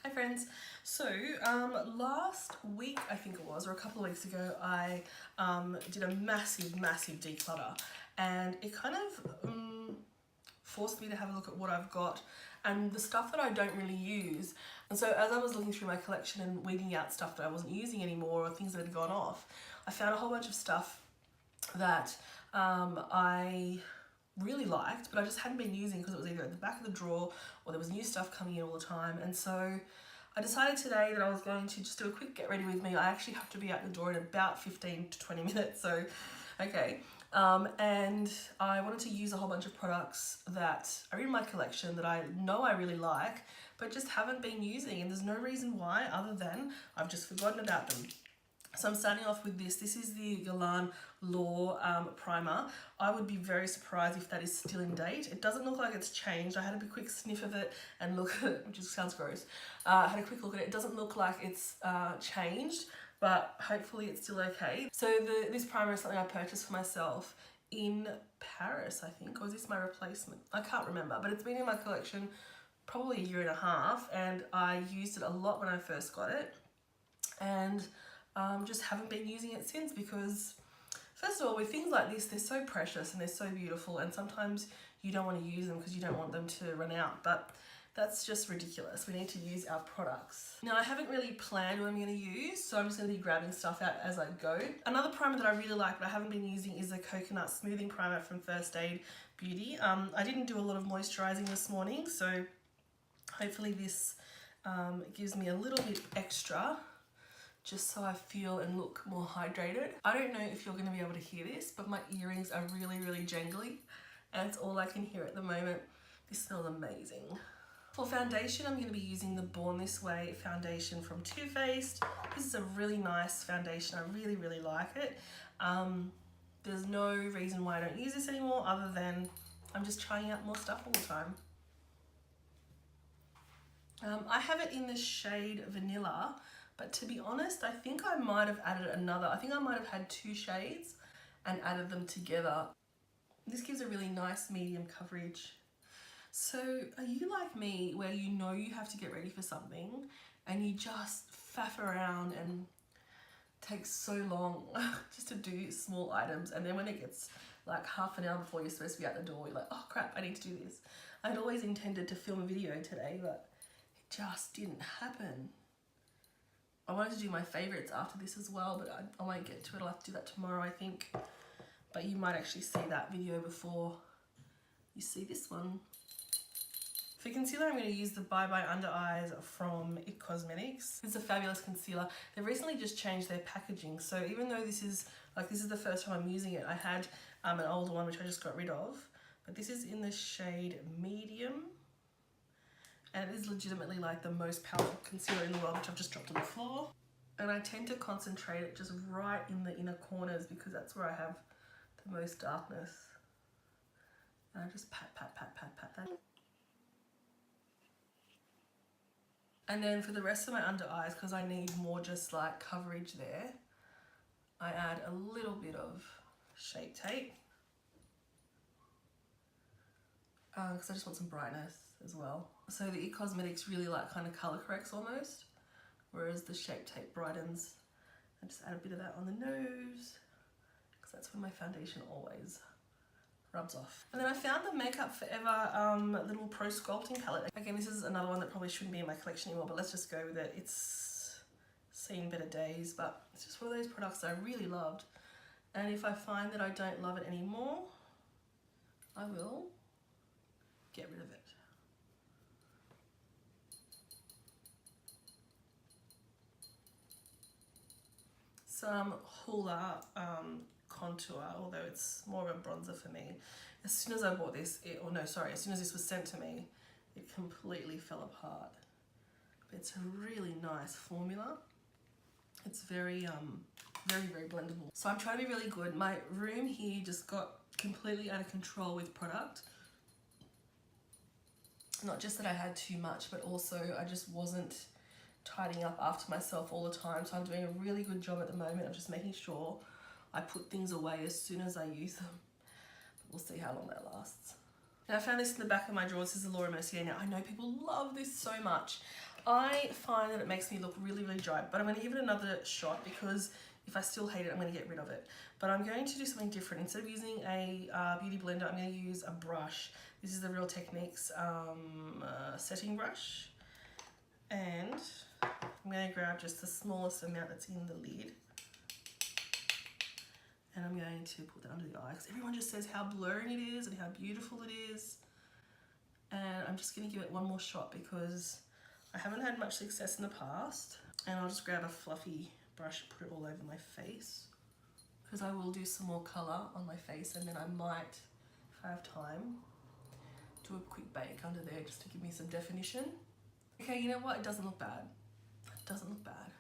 Hi friends. So last week I think it was, or a couple of weeks ago, I did a massive declutter, and it kind of forced me to have a look at what I've got and the stuff that I don't really use. And so as I was looking through my collection and weeding out stuff that I wasn't using anymore or things that had gone off, I found a whole bunch of stuff that I really liked, but I just hadn't been using because it was either at the back of the drawer or there was new stuff coming in all the time. And so I decided today that I was going to just do a quick get ready with me. I actually have to be out the door in about 15 to 20 minutes, so okay. And I wanted to use a whole bunch of products that are in my collection that I know I really like, but just haven't been using, and there's no reason why other than I've just forgotten about them. So I'm starting off with this. This is the Grwm Law primer. I would be very surprised if that is still in date. It doesn't look like it's changed. I had a quick sniff of it and look at it, which sounds gross. I had a quick look at it. It doesn't look like it's changed, but hopefully it's still okay. So this primer is something I purchased for myself in Paris, I think, or is this my replacement? I can't remember, but it's been in my collection probably a year and a half, and I used it a lot when I first got it, and just haven't been using it since because, first of all, with things like this, they're so precious and they're so beautiful, and sometimes you don't want to use them because you don't want them to run out, but that's just ridiculous. We need to use our products. Now, I haven't really planned what I'm going to use, so I'm just going to be grabbing stuff out as I go. Another primer that I really like but I haven't been using is the Coconut Smoothing Primer from First Aid Beauty. I didn't do a lot of moisturising this morning, so hopefully this gives me a little bit extra, just so I feel and look more hydrated. I don't know if you're going to be able to hear this, but my earrings are really jangly, and it's all I can hear at the moment. This smells amazing. For foundation, I'm going to be using the Born This Way foundation from Too Faced. This is a really nice foundation. I really like it. There's no reason why I don't use this anymore other than I'm just trying out more stuff all the time. I have it in the shade Vanilla, but to be honest, I think I might have added another. I think I might have had two shades and added them together. This gives a really nice medium coverage. So are you like me where you know you have to get ready for something and you just faff around and it takes so long just to do small items, and then when it gets like half an hour before you're supposed to be out the door, you're like, oh crap, I need to do this. I'd always intended to film a video today, but it just didn't happen. I wanted to do my favourites after this as well, but I won't get to it. I'll have to do that tomorrow, I think. But you might actually see that video before you see this one. For concealer, I'm going to use the Bye Bye Under Eyes from IT Cosmetics. It's a fabulous concealer. They've recently just changed their packaging, so even though this is the first time I'm using it, I had an older one which I just got rid of, but this is in the shade Medium, and it is legitimately like the most powerful concealer in the world, which I've just dropped on the floor. And I tend to concentrate it just right in the inner corners because that's where I have the most darkness. And I just pat that. And then for the rest of my under eyes, because I need more just like coverage there, I add a little bit of Shape Tape. Because I just want some brightness as well. So the IT Cosmetics really like kind of colour corrects almost, whereas the Shape Tape brightens. I just add a bit of that on the nose, because that's when my foundation always rubs off. And then I found the Makeup Forever little Pro Sculpting palette. Again, this is another one that probably shouldn't be in my collection anymore, but let's just go with it. It's seen better days, but it's just one of those products that I really loved. And if I find that I don't love it anymore, I will get rid of it. Some Hoola contour, although it's more of a bronzer for me. As soon as I bought this, as soon as this was sent to me, it completely fell apart. But it's a really nice formula. It's very blendable. So I'm trying to be really good. My room here just got completely out of control with product. Not just that I had too much, but also I just wasn't tidying up after myself all the time. So I'm doing a really good job at the moment of just making sure I put things away as soon as I use them. But we'll see how long that lasts. Now I found this in the back of my drawers. This is the Laura Mercier. Now I know people love this so much. I find that it makes me look really, really dry, but I'm going to give it another shot because if I still hate it, I'm going to get rid of it. But I'm going to do something different. Instead of using a beauty blender, I'm going to use a brush. This is the Real Techniques setting brush. And I'm going to grab just the smallest amount that's in the lid. And I'm going to put that under the eye because everyone just says how blurring it is and how beautiful it is. And I'm just going to give it one more shot because I haven't had much success in the past. And I'll just grab a fluffy brush and put it all over my face because I will do some more colour on my face, and then I might, if I have time, do a quick bake under there just to give me some definition. Okay, you know what? It doesn't look bad. It doesn't look bad.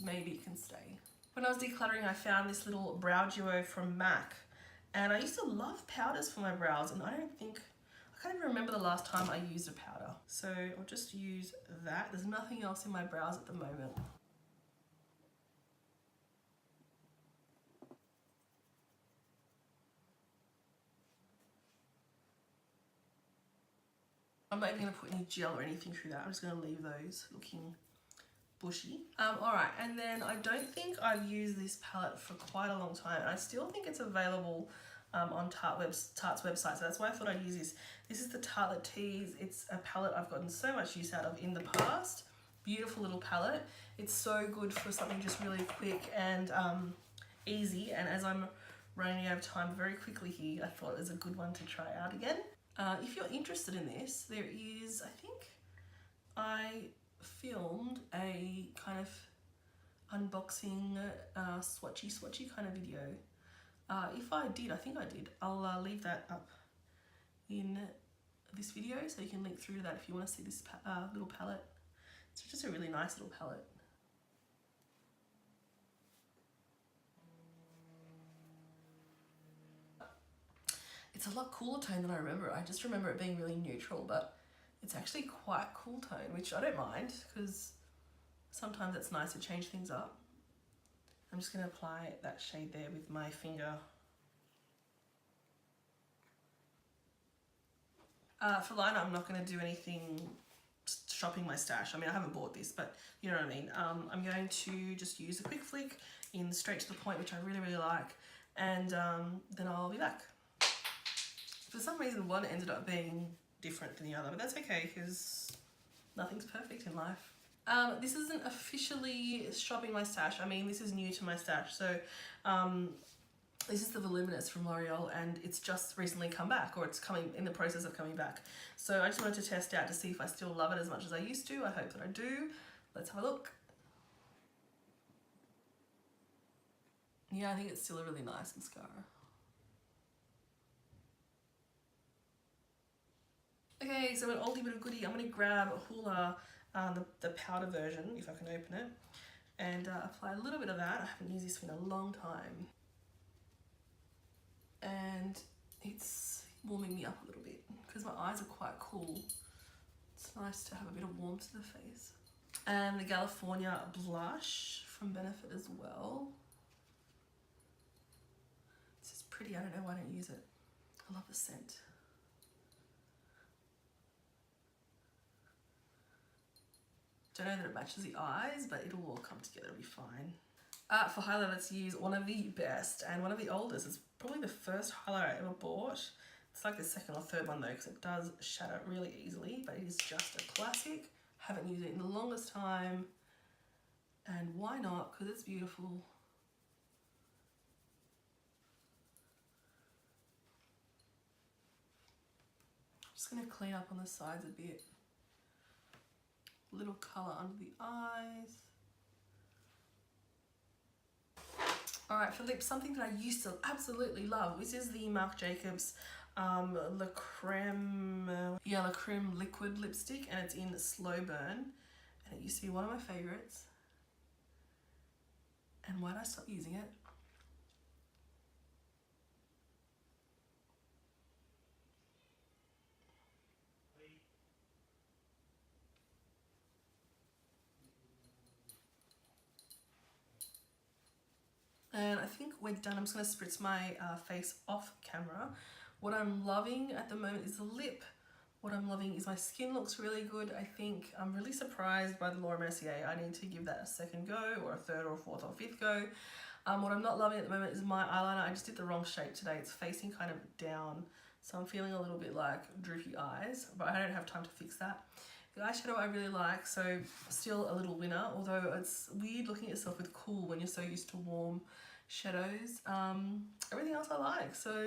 Maybe it can stay. When I was decluttering, I found this little brow duo from MAC, and I used to love powders for my brows, and I can't even remember the last time I used a powder. So I'll just use that. There's nothing else in my brows at the moment. I'm not even going to put any gel or anything through that. I'm just going to leave those looking bushy. Alright, and then I don't think I've used this palette for quite a long time. I still think it's available on Tarte's website, so that's why I thought I'd use this. This is the Tartelette Tease. It's a palette I've gotten so much use out of in the past. Beautiful little palette. It's so good for something just really quick and easy, and as I'm running out of time very quickly here, I thought it was a good one to try out again. If you're interested in this, there is, I think I filmed a kind of unboxing swatchy kind of video. If I did, I think I did, I'll leave that up in this video so you can link through to that if you want to see this little palette. It's just a really nice little palette. It's a lot cooler tone than I remember. I just remember it being really neutral, but it's actually quite cool tone, which I don't mind because sometimes it's nice to change things up. I'm just going to apply that shade there with my finger. For liner, I'm not going to do anything shopping my stash. I mean, I haven't bought this, but you know what I mean. I'm going to just use a quick flick in straight to the point, which I really, really like, and then I'll be back. For some reason, one ended up being different than the other, but that's okay because nothing's perfect in life. This isn't officially shopping my stash. I mean, this is new to my stash. So this is the Voluminous from L'Oreal, and it's just recently come back, or it's coming in the process of coming back. So I just wanted to test out to see if I still love it as much as I used to. I hope that I do. Let's have a look. Yeah, I think it's still a really nice mascara. Okay, so an oldie but a goodie. I'm going to grab Hoola, the powder version, if I can open it, and apply a little bit of that. I haven't used this in a long time. And it's warming me up a little bit because my eyes are quite cool. It's nice to have a bit of warmth to the face. And the California blush from Benefit as well. This is pretty. I don't know why I don't use it. I love the scent. Don't know that it matches the eyes, but it'll all come together, it'll be fine. For highlight, let's use one of the best and one of the oldest. It's probably the first highlight I ever bought. It's like the second or third one though, because it does shatter really easily, but it is just a classic. Haven't used it in the longest time, and why not? Because it's beautiful. Just gonna clean up on the sides a bit. Little colour under the eyes. Alright, for lips, something that I used to absolutely love. This is the Marc Jacobs Le Creme liquid lipstick, and it's in Slow Burn. And it used to be one of my favourites. And why did I stop using it? And I think we're done. I'm just going to spritz my face off camera. What I'm loving at the moment is the lip What I'm loving is my skin looks really good. I think I'm really surprised by the Laura Mercier. I need to give that a second go, or a third or fourth or fifth go. What I'm not loving at the moment is my eyeliner. I just did the wrong shape today. It's facing kind of down, so I'm feeling a little bit like droopy eyes, but I don't have time to fix that. The eyeshadow I really like, so still a little winner, although it's weird looking at yourself with cool when you're so used to warm shadows. Everything else I like, so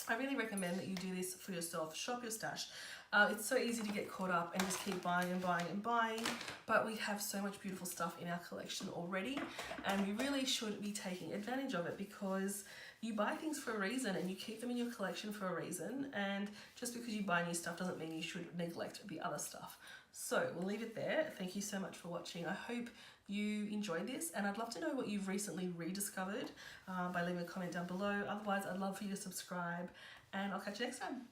I really recommend that you do this for yourself. Shop your stash. It's so easy to get caught up and just keep buying and buying and buying, but we have so much beautiful stuff in our collection already, and we really should be taking advantage of it, because you buy things for a reason and you keep them in your collection for a reason, and just because you buy new stuff doesn't mean you should neglect the other stuff. So we'll leave it there. Thank you so much for watching. I hope you enjoyed this, and I'd love to know what you've recently rediscovered by leaving a comment down below. Otherwise, I'd love for you to subscribe, and I'll catch you next time.